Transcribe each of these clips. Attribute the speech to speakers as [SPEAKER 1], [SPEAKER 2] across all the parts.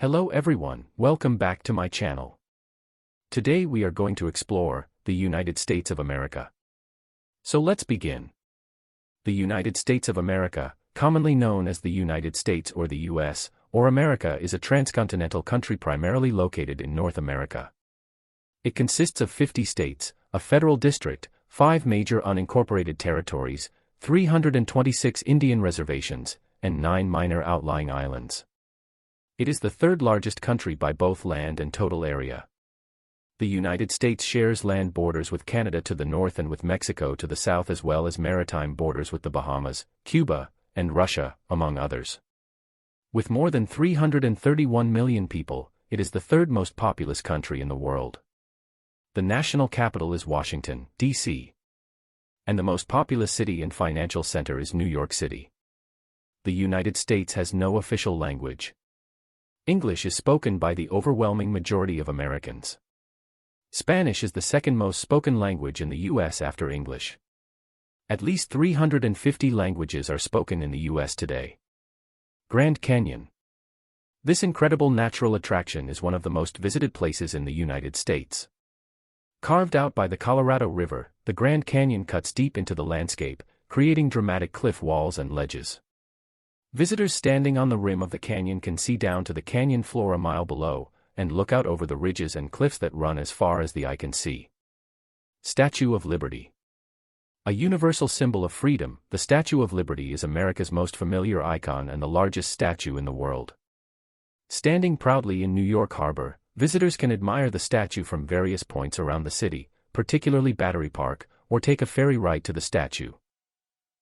[SPEAKER 1] Hello everyone, welcome back to my channel. Today we are going to explore the United States of America. So let's begin. The United States of America, commonly known as the United States or the US, or America, is a transcontinental country primarily located in North America. It consists of 50 states, a federal district, 5 major unincorporated territories, 326 Indian reservations, and 9 minor outlying islands. It is the third largest country by both land and total area. The United States shares land borders with Canada to the north and with Mexico to the south, as well as maritime borders with the Bahamas, Cuba, and Russia, among others. With more than 331 million people, it is the third most populous country in the world. The national capital is Washington, D.C. And the most populous city and financial center is New York City. The United States has no official language. English is spoken by the overwhelming majority of Americans. Spanish is the second most spoken language in the U.S. after English. At least 350 languages are spoken in the U.S. today. Grand Canyon. This incredible natural attraction is one of the most visited places in the United States. Carved out by the Colorado River, the Grand Canyon cuts deep into the landscape, creating dramatic cliff walls and ledges. Visitors standing on the rim of the canyon can see down to the canyon floor a mile below, and look out over the ridges and cliffs that run as far as the eye can see. Statue of Liberty. A universal symbol of freedom, the Statue of Liberty is America's most familiar icon and the largest statue in the world. Standing proudly in New York Harbor, visitors can admire the statue from various points around the city, particularly Battery Park, or take a ferry ride to the statue.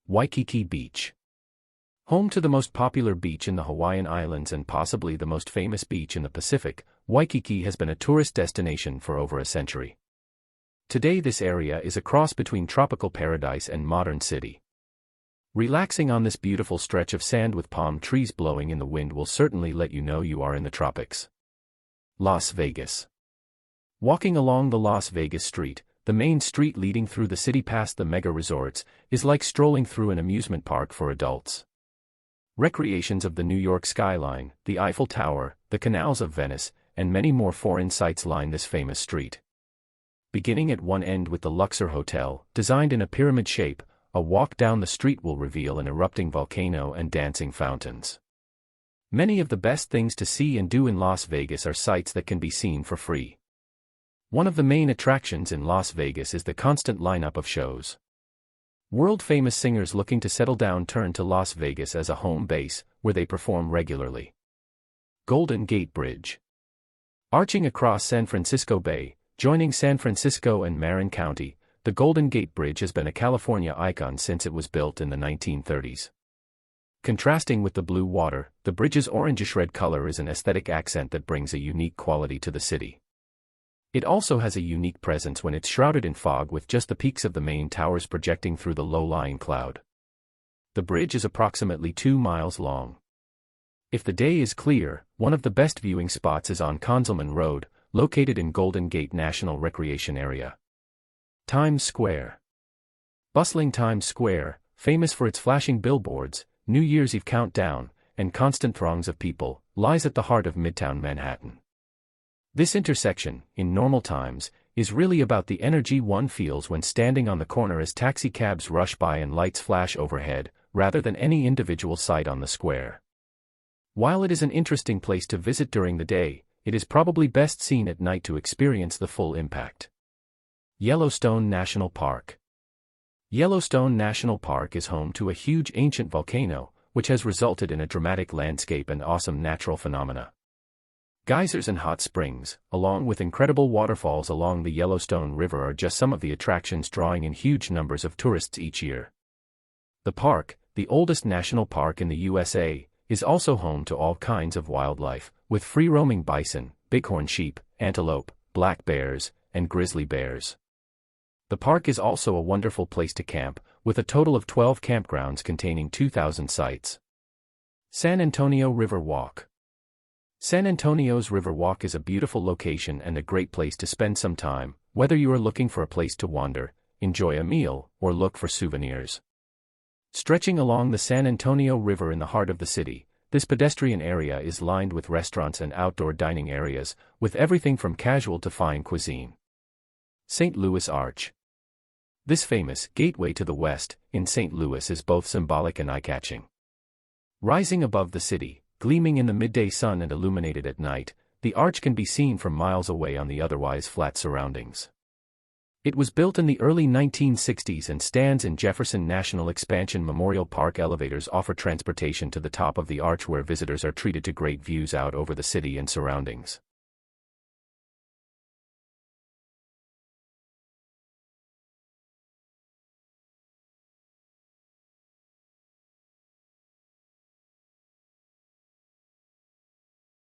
[SPEAKER 1] Waikiki Beach. Home to the most popular beach in the Hawaiian Islands and possibly the most famous beach in the Pacific, Waikiki has been a tourist destination for over a century. Today this area is a cross between tropical paradise and modern city. Relaxing on this beautiful stretch of sand with palm trees blowing in the wind will certainly let you know you are in the tropics. Las Vegas. Walking along the Las Vegas Street, the main street leading through the city past the mega resorts, is like strolling through an amusement park for adults. Recreations of the New York skyline, the Eiffel Tower, the canals of Venice, and many more foreign sights line this famous street. Beginning at one end with the Luxor Hotel, designed in a pyramid shape, a walk down the street will reveal an erupting volcano and dancing fountains. Many of the best things to see and do in Las Vegas are sights that can be seen for free. One of the main attractions in Las Vegas is the constant lineup of shows. World-famous singers looking to settle down turn to Las Vegas as a home base, where they perform regularly. Golden Gate Bridge. Arching across San Francisco Bay, joining San Francisco and Marin County, the Golden Gate Bridge has been a California icon since it was built in the 1930s. Contrasting with the blue water, the bridge's orangish-red color is an aesthetic accent that brings a unique quality to the city. It also has a unique presence when it's shrouded in fog with just the peaks of the main towers projecting through the low-lying cloud. The bridge is approximately 2 miles long. If the day is clear, one of the best viewing spots is on Conzelman Road, located in Golden Gate National Recreation Area. Times Square. Bustling Times Square, famous for its flashing billboards, New Year's Eve countdown, and constant throngs of people, lies at the heart of Midtown Manhattan. This intersection, in normal times, is really about the energy one feels when standing on the corner as taxi cabs rush by and lights flash overhead, rather than any individual site on the square. While it is an interesting place to visit during the day, it is probably best seen at night to experience the full impact. Yellowstone National Park. Yellowstone National Park is home to a huge ancient volcano, which has resulted in a dramatic landscape and awesome natural phenomena. Geysers and hot springs, along with incredible waterfalls along the Yellowstone River, are just some of the attractions drawing in huge numbers of tourists each year. The park, the oldest national park in the USA, is also home to all kinds of wildlife, with free-roaming bison, bighorn sheep, antelope, black bears, and grizzly bears. The park is also a wonderful place to camp, with a total of 12 campgrounds containing 2,000 sites. San Antonio River Walk. San Antonio's Riverwalk is a beautiful location and a great place to spend some time, whether you are looking for a place to wander, enjoy a meal, or look for souvenirs. Stretching along the San Antonio River in the heart of the city, This pedestrian area is lined with restaurants and outdoor dining areas, with everything from casual to fine cuisine. St. Louis Arch. This famous gateway to the west in St. Louis is both symbolic and eye-catching. Rising above the city, gleaming in the midday sun and illuminated at night, the arch can be seen from miles away on the otherwise flat surroundings. It was built in the early 1960s and stands in Jefferson National Expansion Memorial Park. Elevators offer transportation to the top of the arch, where visitors are treated to great views out over the city and surroundings.